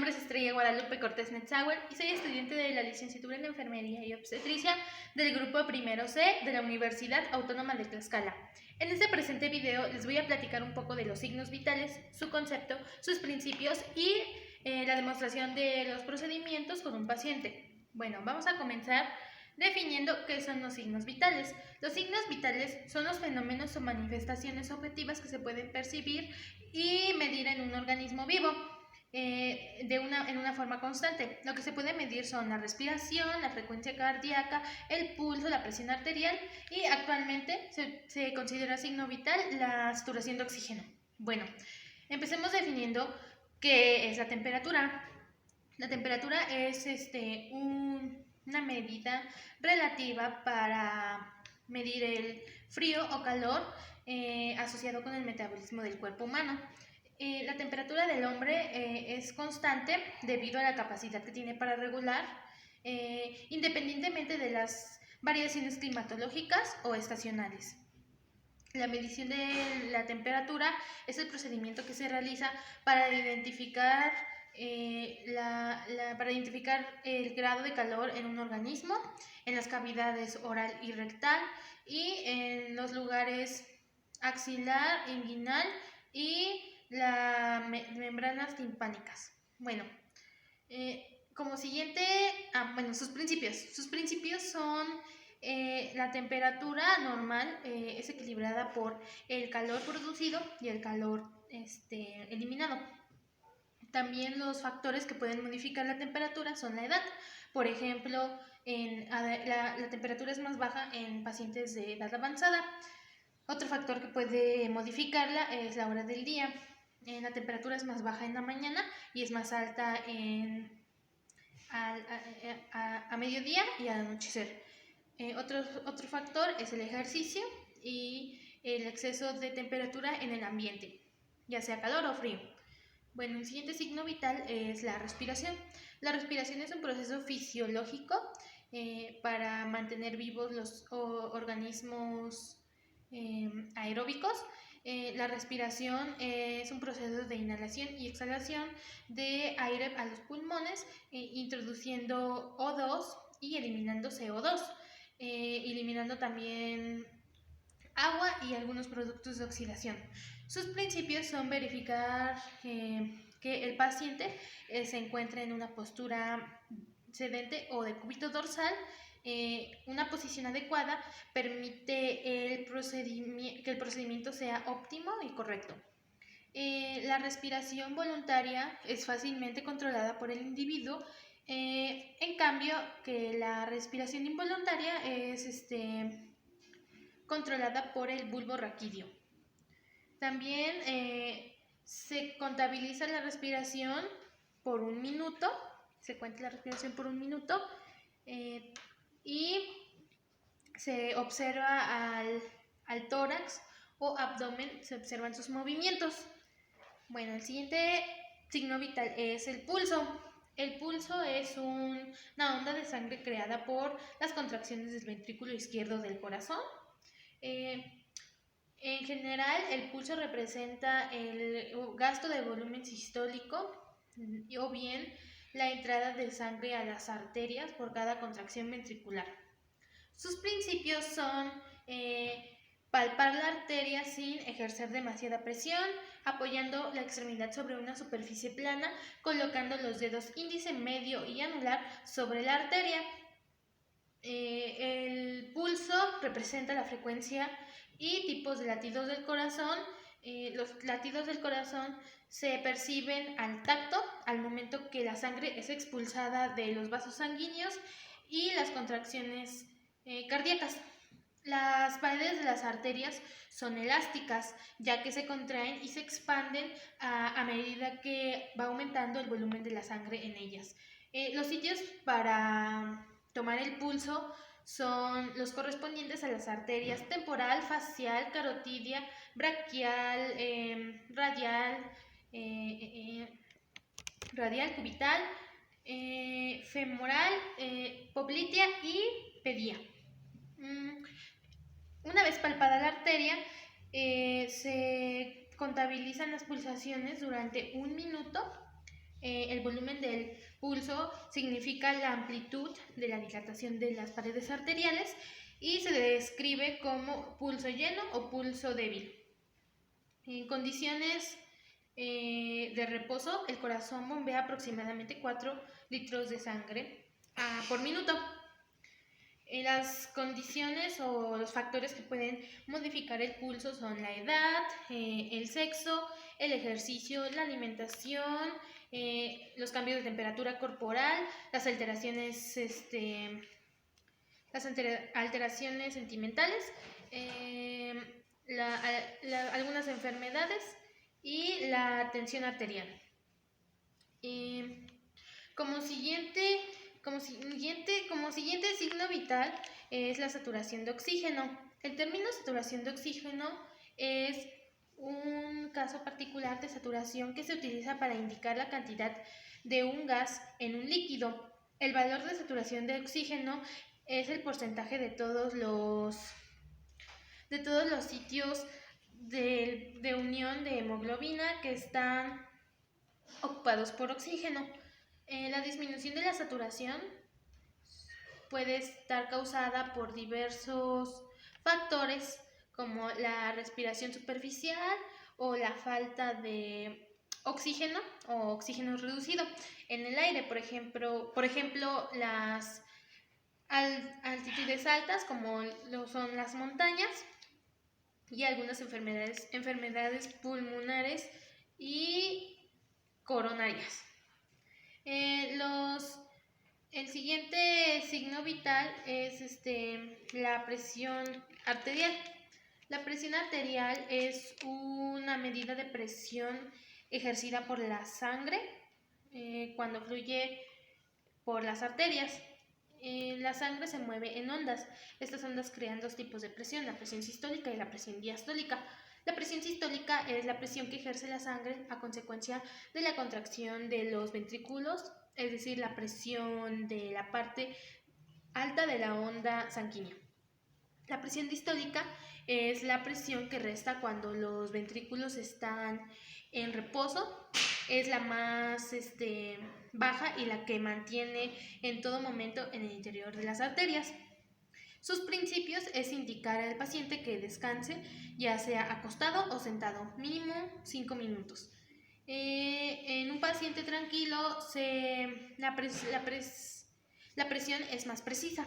nombre es Estrella Guadalupe Cortés Netzauer y soy estudiante de la licenciatura en Enfermería y Obstetricia del grupo primero C de la Universidad Autónoma de Tlaxcala. En este presente video les voy a platicar un poco de los signos vitales, su concepto, sus principios y la demostración de los procedimientos con un paciente. Bueno, vamos a comenzar definiendo qué son los signos vitales. Los signos vitales son los fenómenos o manifestaciones objetivas que se pueden percibir y medir en un organismo vivo. En una forma constante. Lo que se puede medir son la respiración, la frecuencia cardíaca, el pulso, la presión arterial y actualmente se considera signo vital la saturación de oxígeno. Bueno, empecemos definiendo qué es la temperatura. La temperatura es una medida relativa para medir el frío o calor asociado con el metabolismo del cuerpo humano. La temperatura del hombre es constante debido a la capacidad que tiene para regular, independientemente de las variaciones climatológicas o estacionales. La medición de la temperatura es el procedimiento que se realiza para identificar el grado de calor en un organismo, en las cavidades oral y rectal y en los lugares axilar, inguinal y las membranas timpánicas. Bueno, como siguiente, sus principios. Sus principios son la temperatura normal es equilibrada por el calor producido y el calor eliminado. También los factores que pueden modificar la temperatura son la edad. Por ejemplo, la temperatura es más baja en pacientes de edad avanzada. Otro factor que puede modificarla es la hora del día. La temperatura es más baja en la mañana y es más alta a mediodía y al anochecer. Otro factor es el ejercicio y el exceso de temperatura en el ambiente, ya sea calor o frío. Bueno, el siguiente signo vital es la respiración. La respiración es un proceso fisiológico para mantener vivos los organismos aeróbicos. La respiración es un proceso de inhalación y exhalación de aire a los pulmones, introduciendo O2 y eliminando CO2, eliminando también agua y algunos productos de oxidación. Sus principios son verificar que el paciente se encuentre en una postura sedente o de cúbito dorsal. Una posición adecuada permite que el procedimiento sea óptimo y correcto. La respiración voluntaria es fácilmente controlada por el individuo, en cambio que la respiración involuntaria es controlada por el bulbo raquídeo. También se contabiliza la respiración por un minuto, se cuenta la respiración por un minuto y se observa al tórax o abdomen, se observan sus movimientos. Bueno, el siguiente signo vital es el pulso. El pulso es una onda de sangre creada por las contracciones del ventrículo izquierdo del corazón. En general, el pulso representa el gasto de volumen sistólico o bien la entrada de sangre a las arterias por cada contracción ventricular. Sus principios son palpar la arteria sin ejercer demasiada presión, apoyando la extremidad sobre una superficie plana, colocando los dedos índice, medio y anular sobre la arteria. El pulso representa la frecuencia y tipos de latidos del corazón. Los latidos del corazón se perciben al tacto, al momento que la sangre es expulsada de los vasos sanguíneos y las contracciones cardíacas. Las paredes de las arterias son elásticas, ya que se contraen y se expanden a medida que va aumentando el volumen de la sangre en ellas. Los sitios para tomar el pulso son los correspondientes a las arterias temporal, facial, carotidia, braquial, radial, cubital, femoral, poplitea y pedia. Una vez palpada la arteria, se contabilizan las pulsaciones durante un minuto El volumen del pulso significa la amplitud de la dilatación de las paredes arteriales y se describe como pulso lleno o pulso débil. En condiciones de reposo, el corazón bombea aproximadamente 4 litros de sangre por minuto. Las condiciones o los factores que pueden modificar el pulso son la edad, el sexo, el ejercicio, la alimentación, los cambios de temperatura corporal, las alteraciones, alteraciones sentimentales, algunas enfermedades y la tensión arterial. Como siguiente signo vital es la saturación de oxígeno. El término saturación de oxígeno es un caso particular de saturación que se utiliza para indicar la cantidad de un gas en un líquido. El valor de saturación de oxígeno es el porcentaje de todos los sitios de unión de hemoglobina que están ocupados por oxígeno. La disminución de la saturación puede estar causada por diversos factores como la respiración superficial o la falta de oxígeno o oxígeno reducido en el aire. Por ejemplo, las altitudes altas como lo son las montañas y algunas enfermedades pulmonares y coronarias. El siguiente signo vital es la presión arterial. La presión arterial es una medida de presión ejercida por la sangre cuando fluye por las arterias. La sangre se mueve en ondas. Estas ondas crean dos tipos de presión, la presión sistólica y la presión diastólica. La presión sistólica es la presión que ejerce la sangre a consecuencia de la contracción de los ventrículos, es decir, la presión de la parte alta de la onda sanguínea. La presión distólica es la presión que resta cuando los ventrículos están en reposo, es la más baja y la que mantiene en todo momento en el interior de las arterias. Sus principios es indicar al paciente que descanse, ya sea acostado o sentado, mínimo 5 minutos. En un paciente tranquilo la presión es más precisa.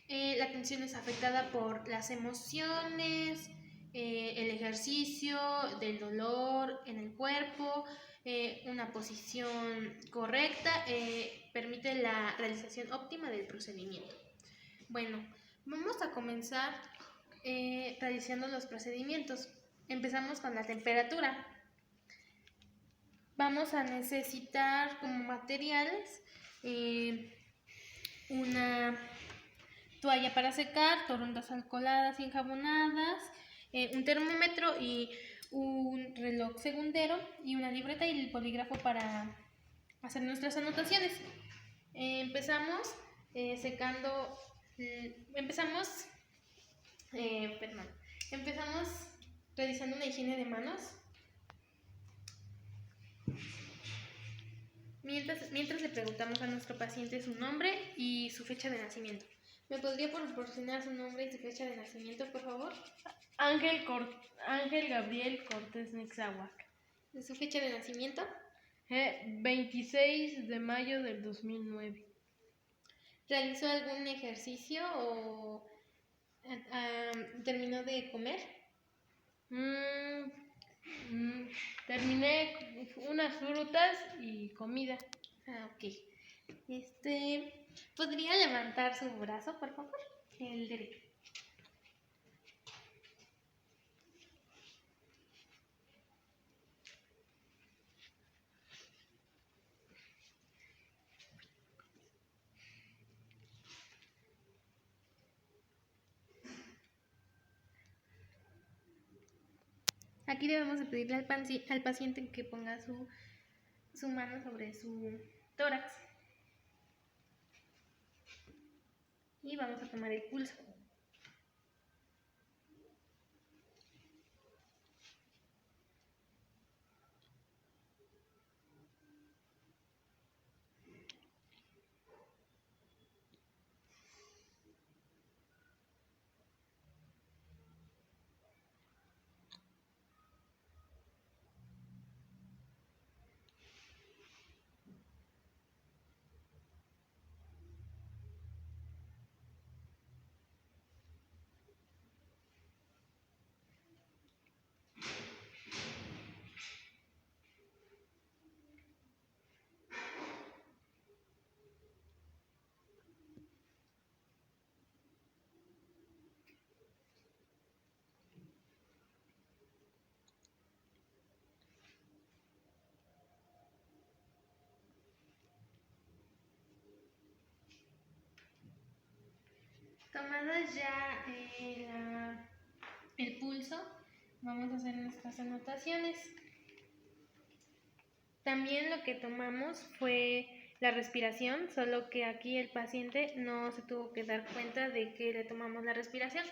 La atención es afectada por las emociones, el ejercicio, del dolor en el cuerpo, una posición correcta permite la realización óptima del procedimiento. Bueno, vamos a comenzar realizando los procedimientos. Empezamos con la temperatura. Vamos a necesitar como materiales una toalla para secar, toronjas alcoholadas y enjabonadas, un termómetro y un reloj segundero y una libreta y el bolígrafo para hacer nuestras anotaciones. Empezamos realizando una higiene de manos. Mientras le preguntamos a nuestro paciente su nombre y su fecha de nacimiento. ¿Me podría proporcionar su nombre y su fecha de nacimiento, por favor? Ángel Gabriel Cortés Nexahuac. ¿Su fecha de nacimiento? 26 de mayo del 2009. ¿Realizó algún ejercicio o terminó de comer? Terminé unas frutas y comida. Ok. ¿Podría levantar su brazo, por favor? El derecho. Aquí debemos de pedirle al paciente que ponga su mano sobre su tórax. Y vamos a tomar el pulso. Tomadas ya el pulso, vamos a hacer nuestras anotaciones. También lo que tomamos fue la respiración, solo que aquí el paciente no se tuvo que dar cuenta de que le tomamos la respiración.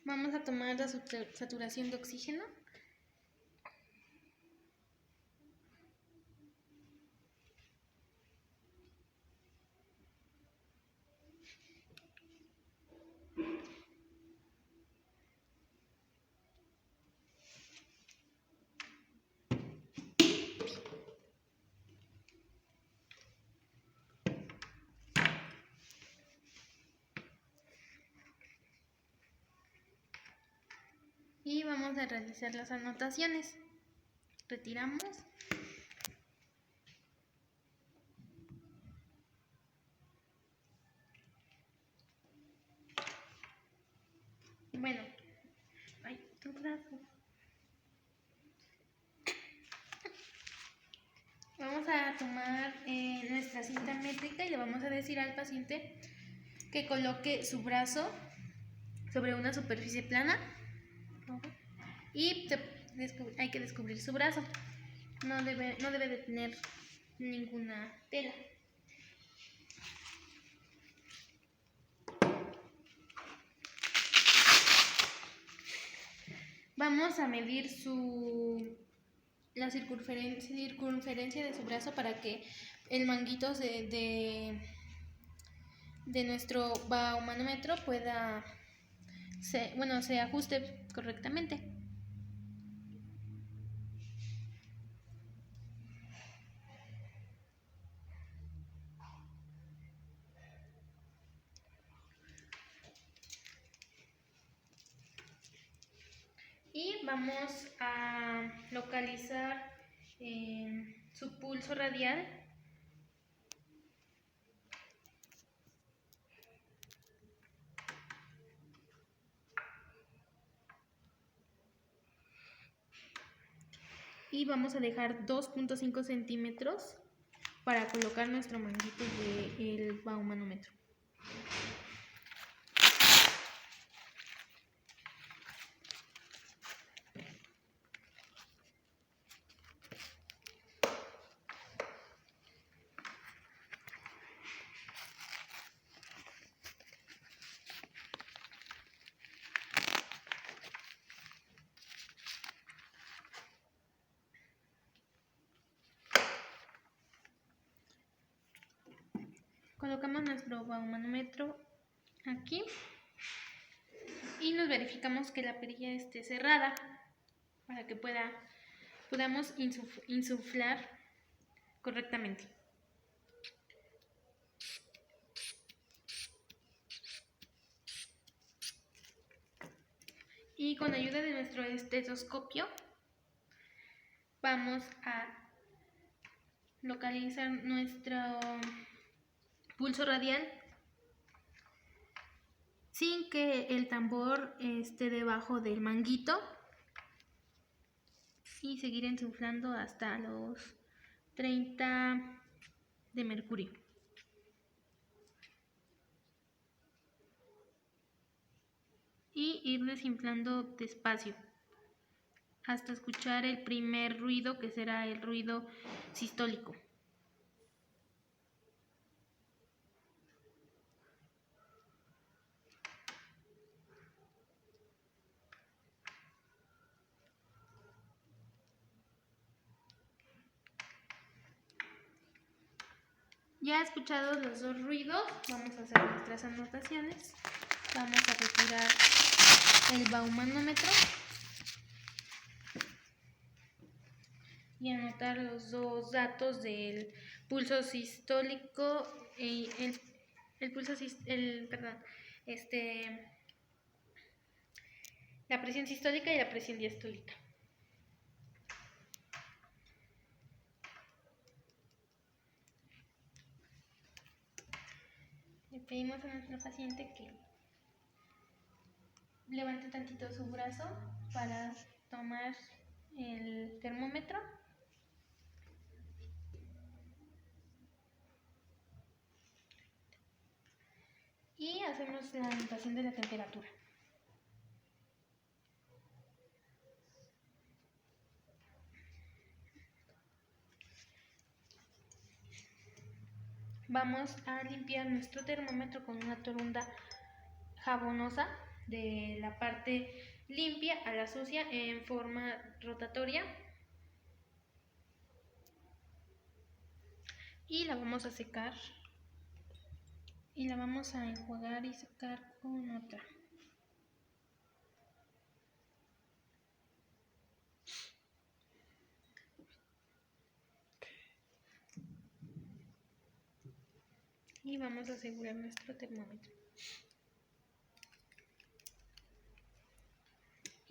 Vamos a tomar la saturación de oxígeno. Y vamos a realizar las anotaciones. Retiramos. Bueno, tu brazo. Vamos a tomar nuestra cinta métrica y le vamos a decir al paciente que coloque su brazo sobre una superficie plana y hay que descubrir su brazo. No debe de tener ninguna tela. Vamos a medir la circunferencia de su brazo para que el manguito de nuestro baumanómetro se ajuste correctamente. Y vamos a localizar su pulso radial. Y vamos a dejar 2.5 centímetros para colocar nuestro manguito del baumanómetro. Colocamos nuestro baumanómetro aquí y nos verificamos que la perilla esté cerrada para que podamos insuflar correctamente. Y con ayuda de nuestro estetoscopio vamos a localizar nuestro pulso radial sin que el tambor esté debajo del manguito y seguir insuflando hasta los 30 de mercurio. Y ir desinflando despacio hasta escuchar el primer ruido, que será el ruido sistólico. Ya escuchados los dos ruidos, vamos a hacer nuestras anotaciones. Vamos a retirar el baumanómetro y anotar los dos datos del pulso sistólico y la presión sistólica y la presión diastólica. pedimos a nuestra paciente que levante tantito su brazo para tomar el termómetro. Y hacemos la anotación de la temperatura. Vamos a limpiar nuestro termómetro con una toronda jabonosa de la parte limpia a la sucia en forma rotatoria. Y la vamos a secar. Y la vamos a enjuagar y secar con otra. Y vamos a asegurar nuestro termómetro.